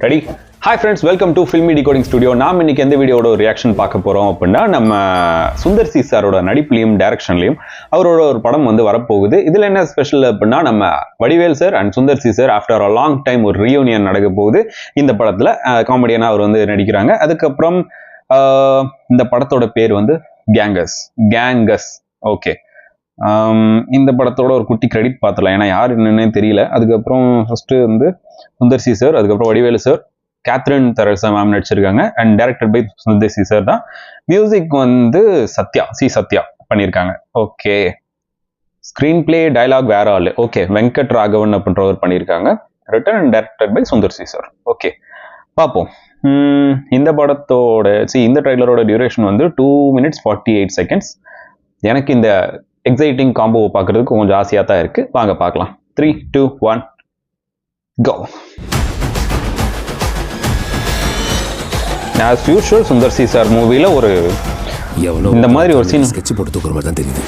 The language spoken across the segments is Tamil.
Ready? Hi friends, welcome to filmi decoding studio. நாம் இன்னைக்கு எந்த வீடியோட ஒரு ரியாக்ஷன் பார்க்க போகிறோம் அப்படின்னா, நம்ம சுந்தர் சி சாரோட நடிப்புலையும் டைரக்ஷன்லையும் அவரோட ஒரு படம் வந்து வரப்போகுது. இதில் என்ன ஸ்பெஷல் அப்படின்னா, நம்ம Vadivel sir and Sundar C sir after a long time ஒரு ரியூனியன் நடக்க போகுது. இந்த படத்தில் காமெடியனாக அவர் வந்து நடிக்கிறாங்க. அதுக்கப்புறம் இந்த படத்தோட பேர் வந்து கேங்கஸ். ஓகே, இந்த படத்தோட ஒரு குட்டி கிரெடிட் பார்த்துலாம், ஏன்னா யார் என்னன்னே தெரியல. அதுக்கப்புறம் ஃபர்ஸ்ட் வந்து சுந்தர் சி சார், அதுக்கப்புறம் வடிவேலு சார், கேத்ரின் தெரசா மேம் நடிச்சிருக்காங்க and directed by Sundar C sir தான். மியூசிக் வந்து சத்யா பண்ணியிருக்காங்க. ஓகே, ஸ்கிரீன் பிளே டயலாக் வேற ஆளு. ஓகே, வெங்கட் ராகவன் அப்படின்றவர் பண்ணியிருக்காங்க. Written and directed by Sundar C sir. Okay, பார்ப்போம். இந்த படத்தோட இந்த ட்ரைலரோட டியூரேஷன் வந்து 2 minutes 48 seconds. எனக்கு இந்த எக்ஸைட்டிங் காம்போவை பார்க்கறதுக்கு கொஞ்சம் ஆசையாக தான் இருக்கு. வாங்க பார்க்கலாம். 3, 2, 1 go. As usual, Sundar C sir மூவில இந்த மாதிரி ஒரு சீன் ஸ்கெட்ச் போட்டு தூக்குற மாதிரி தான் தெரியுது.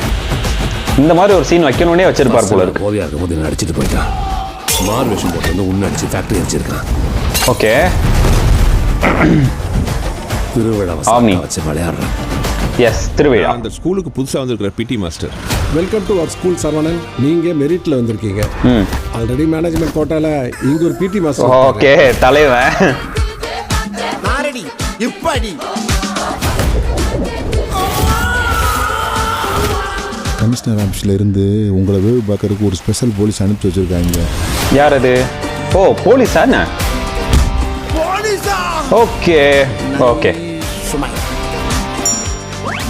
இந்த மாதிரி ஒரு சீன் வைக்கணும்னே வச்சிருப்பார் போல இருக்கு. ஓவியா இருக்கும்போது என்ன அடிச்சுட்டு போயிட்டான். மார் வேஷம் போட்டு வந்து உன்ன அடிச்சு ஃபேக்டரி அடிச்சிருக்கான். ஓகே, திருவிழா வச்சு விளையாடுறான். எஸ், திருவிழா. அந்த ஸ்கூலுக்கு புதுசா வந்திருக்கிற PT master. Welcome to our school Saravanan. நீங்க மெரிட்ல வந்திருக்கீங்க. ஆல்ரெடி மேனேஜ்மெண்ட் கோட்டால இங்க ஒரு பிடி மாஸ்டர். ஓகே, தலைவன் மாரடி இப்படி கமிஷனர் ஆஃபீஸ்ல இருந்து உங்களை வேவு பார்க்கறதுக்கு ஒரு ஸ்பெஷல் போலீஸ் அனுப்பிச்சு வச்சிருக்காங்க. யார் அது? ஓ, போலீஸா? ஓகே ஓகே, சும்மா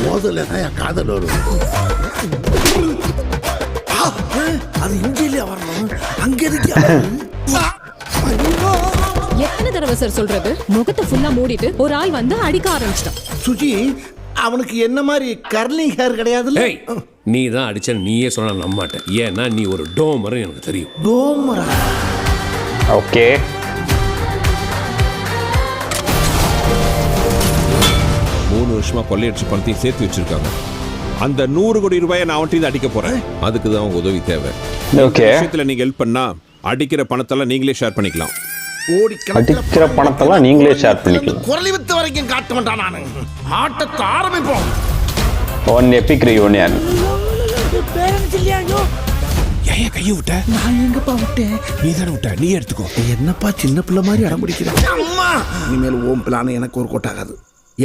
மோதல தான் காதல் வரும். அது இந்தியில வரணும், அங்க இருக்கு. எத்தனை தடவை சார் சொல்றது? முகத்தை ஃபுல்லா மூடிட்டு ஒரு ஆள் வந்து அடிக்க ஆரம்பிச்சிட்டான். சுஜி, அவனுக்கு என்ன மாதிரி கர்லிங் ஹேர் கிடையாதுல்ல. நீ தான் அடிச்ச, நீயே சொன்னா நம்ப மாட்டேன். ஏன்னா நீ ஒரு டோமர் எனக்கு தெரியும். டோமரா? ஓகே, 3 வருஷமா கொள்ளையடிச்சு பணத்தையும் சேர்த்து வச்சிருக்காங்க. அந்த 100 கோடி ரூபாயை நான் அவன்கிட்ட அடிக்க போறேன். அதுக்கு தான் உங்க உதவி தேவை. ஓகே, விஷயத்துல நீங்க ஹெல்ப் பண்ணா அடிக்கிற பணத்தெல்லாம் நீங்களே ஷேர் பண்ணிக்கலாம். அடிக்கிற பணத்தெல்லாம் நீங்களே ஷேர் பண்ணிக்கலாம். குரலி வித்து வரைக்கும் காட்ட மாட்டான். நானு ஆட்டத்தை ஆரம்பிப்போம். One Epic reunion. ஏன் கையை விட்ட? நான் எங்கப்பா விட்டேன்? நீ தானே விட்ட, நீ எடுத்துக்கோ. என்னப்பா சின்ன பிள்ளை மாதிரி அடம் பிடிக்கிறேன். அம்மா, இனிமேல் ஓம் பிளான் எனக்கு ஒரு கொட்டாகாது.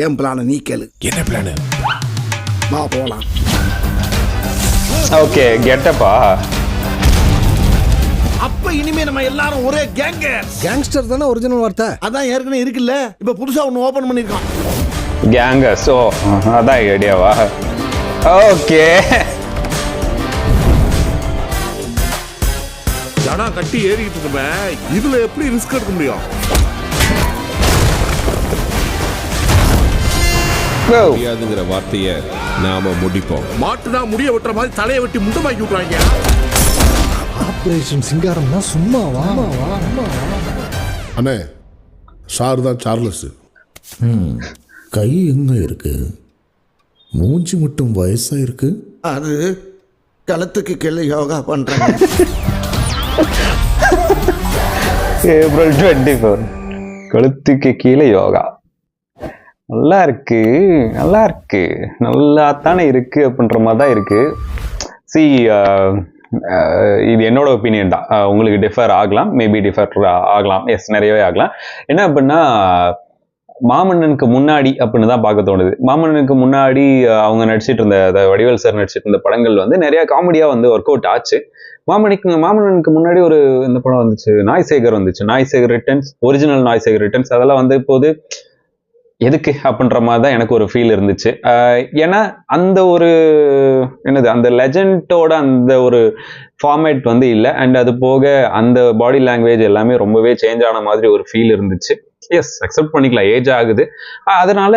ஏன் பிளான நீ கேளு. என்ன பிளான்? வா போலாம். ஓகே, கெட்டப்பா. அப்ப இனிமே நம்ம எல்லாரும் ஒரே கேங்ஸ்டர் தானே ஒரிஜினல் வார்த்தை. அதான் ஏற்கனவே இருக்குல்ல, இப்ப புதுசா ஒன்னு ஓபன் பண்ணிருக்கான். கேங்கஸ். ஓ, அதான் ஐடியாவா? ஓகே, ஜனா கட்டி ஏறிக்கிட்டு இருக்குமே, இதுல எப்படி ரிஸ்க் எடுக்க முடியும்? முடியாதுங்கிற வார்த்தையை நாம முடிப்போம். மாட்டுனா முடிய வெட்டுற மாதிரி தலையை வெட்டி முண்டமாக்கி விட்டுறாங்க. ஆபரேஷன் சிங்காரம்னா சும்மாவா? அண்ணே, சார் தான் சார்லஸ். கை எங்க இருக்கு? மூஞ்சி மட்டும் வயசா இருக்கு. அது களத்துக்கு கீழே யோகா பண்றாங்க. ஏப்ரல் 24 கழுத்துக்கு கீழே யோகா. நல்லா இருக்கு, நல்லா தானே இருக்கு அப்படின்ற மாதிரி தான் இருக்கு. இது என்னோட ஒப்பீனியன் தான். உங்களுக்கு டிஃபர் ஆகலாம், மேபி டிஃபர் ஆகலாம். எஸ், நிறையவே ஆகலாம். என்ன அப்படின்னா, மாமன்னனுக்கு முன்னாடி அப்படின்னு தான் பார்க்க தோணுது. மாமன்னனுக்கு முன்னாடி அவங்க நடிச்சிட்டு இருந்த வடிவேல் சார் நடிச்சிட்டு இருந்த படங்கள் வந்து நிறைய காமெடியா வந்து ஒர்க் அவுட் ஆச்சு. மாமன்னனுக்கு முன்னாடி ஒரு இந்த படம் வந்துச்சு, Naai Sekar returns, original Naai Sekar returns. அதெல்லாம் வந்து இப்போது எதுக்கு அப்படின்ற மாதிரி தான் எனக்கு ஒரு ஃபீல் இருந்துச்சு. ஏன்னா அந்த ஒரு அந்த லெஜண்டோட அந்த ஒரு ஃபார்மேட் வந்து இல்லை. அண்ட் அது போக அந்த பாடி லாங்குவேஜ் எல்லாமே ரொம்பவே சேஞ்ச் ஆன மாதிரி ஒரு ஃபீல் இருந்துச்சு. எஸ், அக்செப்ட் பண்ணிக்கலாம், ஏஜ் ஆகுது. அதனால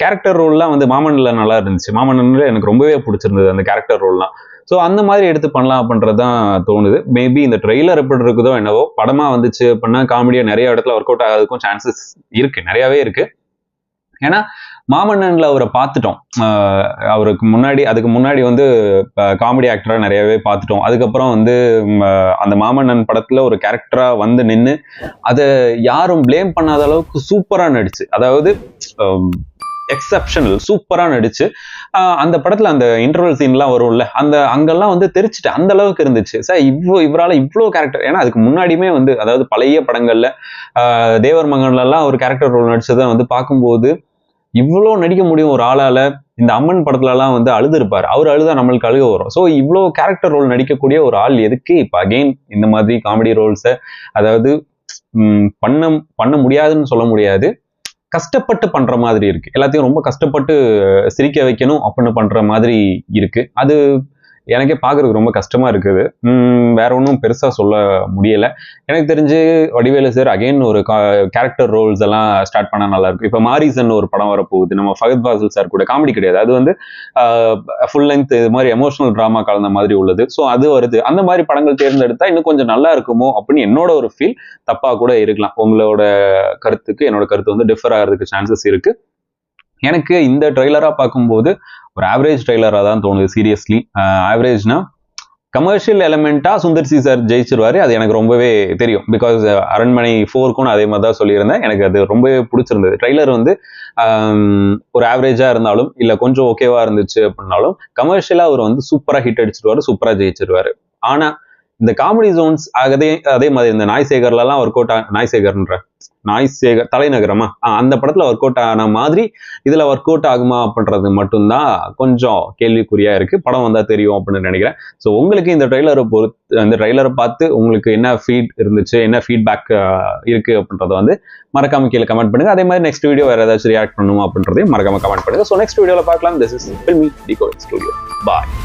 கேரக்டர் ரோல்லாம் வந்து மாமன்னனில் நல்லா இருந்துச்சு. மாமன்னனில் எனக்கு ரொம்பவே பிடிச்சிருந்தது அந்த கேரக்டர் ரோல்லாம். ஸோ அந்த மாதிரி எடுத்து பண்ணலாம் அப்படின்றது தான் தோணுது. மேபி இந்த ட்ரெய்லர் எப்படி இருக்குதோ என்னவோ, படமாக வந்துச்சு அப்படின்னா காமெடியாக நிறைய இடத்துல ஒர்க் அவுட் ஆகிறதுக்கும் சான்சஸ் இருக்கு, நிறையாவே இருக்கு. ஏன்னா மாமன்னன்ல அவரை பார்த்துட்டோம். அதுக்கு முன்னாடி வந்து காமெடி ஆக்டரா நிறையவே பார்த்துட்டோம். அதுக்கப்புறம் வந்து அந்த மாமன்னன் படத்துல ஒரு கேரக்டரா வந்து நின்று அதை யாரும் பிளேம் பண்ணாத அளவுக்கு சூப்பரா நடிச்சு, அதாவது எக்ஸப்ஷனல் சூப்பரா நடிச்சு அந்த படத்துல அந்த இன்டர்வல் சீன்லாம் வரும்ல, அங்கெல்லாம் வந்து தெரிச்சுட்டு அந்த அளவுக்கு இருந்துச்சு. சார் இவரால் இவ்வளோ கேரக்டர், ஏன்னா அதுக்கு முன்னாடியுமே வந்து அதாவது பழைய படங்கள்ல தேவர் மகன்ல எல்லாம் ஒரு கேரக்டர் ரோல் நடிச்சதை வந்து பார்க்கும்போது இவ்வளோ நடிக்க முடியும் ஒரு ஆளால. இந்த அம்மன் படத்துல எல்லாம் வந்து அழுது இருப்பாரு, அவர் அழுதா நம்மளுக்கு அழுக வரும். ஸோ இவ்வளோ கேரக்டர் ரோல் நடிக்கக்கூடிய ஒரு ஆள் எதுக்கு இப்போ அகெயின் இந்த மாதிரி காமெடி ரோல்ஸை, அதாவது பண்ண முடியாதுன்னு சொல்ல முடியாது, கஷ்டப்பட்டு பண்ற மாதிரி இருக்கு. எல்லாத்தையும் ரொம்ப கஷ்டப்பட்டு சிரிக்க வைக்கணும் அப்படின்னு பண்ற மாதிரி இருக்கு. அது எனக்கே பார்க்கறதுக்கு ரொம்ப கஷ்டமா இருக்குது. வேற ஒன்றும் பெருசா சொல்ல முடியல. எனக்கு தெரிஞ்சு வடிவேலு சார் அகைன் ஒரு கேரக்டர் ரோல்ஸ் எல்லாம் ஸ்டார்ட் பண்ணா நல்லா இருக்கும். இப்போ மாரிசன் ஒரு படம் வரப்போகுது, நம்ம ஃபகத் ஃபாசில் சார் கூட, காமெடி கிடையாது, அது வந்து ஃபுல் லென்த் இது மாதிரி எமோஷனல் டிராமா கலந்த மாதிரி உள்ளது. ஸோ அது வருது. அந்த மாதிரி படங்கள் தேர்ந்தெடுத்தா இன்னும் கொஞ்சம் நல்லா இருக்குமோ அப்படின்னு என்னோட ஒரு ஃபீல். தப்பா கூட இருக்கலாம். உங்களோட கருத்துக்கு என்னோட கருத்து வந்து டிஃபர் ஆகிறதுக்கு சான்சஸ் இருக்கு. எனக்கு இந்த ட்ரெய்லரா பார்க்கும்போது ஒரு ஆவரேஜ் ட்ரெய்லரா தான் தோணுது. சீரியஸ்லி ஆவரேஜ்னா கமர்ஷியல் எலமெண்டா சுந்தர் சி சார் ஜெயிச்சிருவாரு, அது எனக்கு ரொம்பவே தெரியும். பிகாஸ் அரண்மனை 4க்கும் அதே மாதிரி தான் சொல்லியிருந்தேன். எனக்கு அது ரொம்பவே பிடிச்சிருந்தது. ட்ரெய்லர் வந்து ஒரு ஆவரேஜா இருந்தாலும் இல்லை கொஞ்சம் ஓகேவா இருந்துச்சு அப்படின்னாலும் கமர்ஷியலா அவர் வந்து சூப்பரா ஹிட் அடிச்சிருவாரு, சூப்பரா ஜெயிச்சிருவாரு. ஆனா இந்த காமெடி ஜோன்ஸ் அதே மாதிரி இந்த நாய்சேகர்லாம் ஒர்க் அவுட் நாய்சேகர் தலைநகரமா அந்த படத்துல ஒர்க் அவுட் ஆன மாதிரி இதுல ஒர்க் அவுட் ஆகுமா அப்படின்றது மட்டும்தான் கொஞ்சம் கேள்விக்குறியா இருக்கு. படம் வந்தா தெரியும் அப்படின்னு நினைக்கிறேன். ஸோ உங்களுக்கு இந்த ட்ரெய்லரை பார்த்து உங்களுக்கு என்ன ஃபீட் இருந்துச்சு, என்ன ஃபீட்பேக் இருக்கு அப்படின்றத வந்து மறக்காம கீழே கமெண்ட் பண்ணுங்க. அதே மாதிரி நெக்ஸ்ட் வீடியோ வேற ஏதாச்சும் ரியாக்ட் பண்ணுமா அப்படின்றதையும் மறக்காம கமெண்ட் பண்ணுங்க. ஸோ நெக்ஸ்ட் வீடியோல பார்க்கலாம். This is filmi decoding studio. Bye.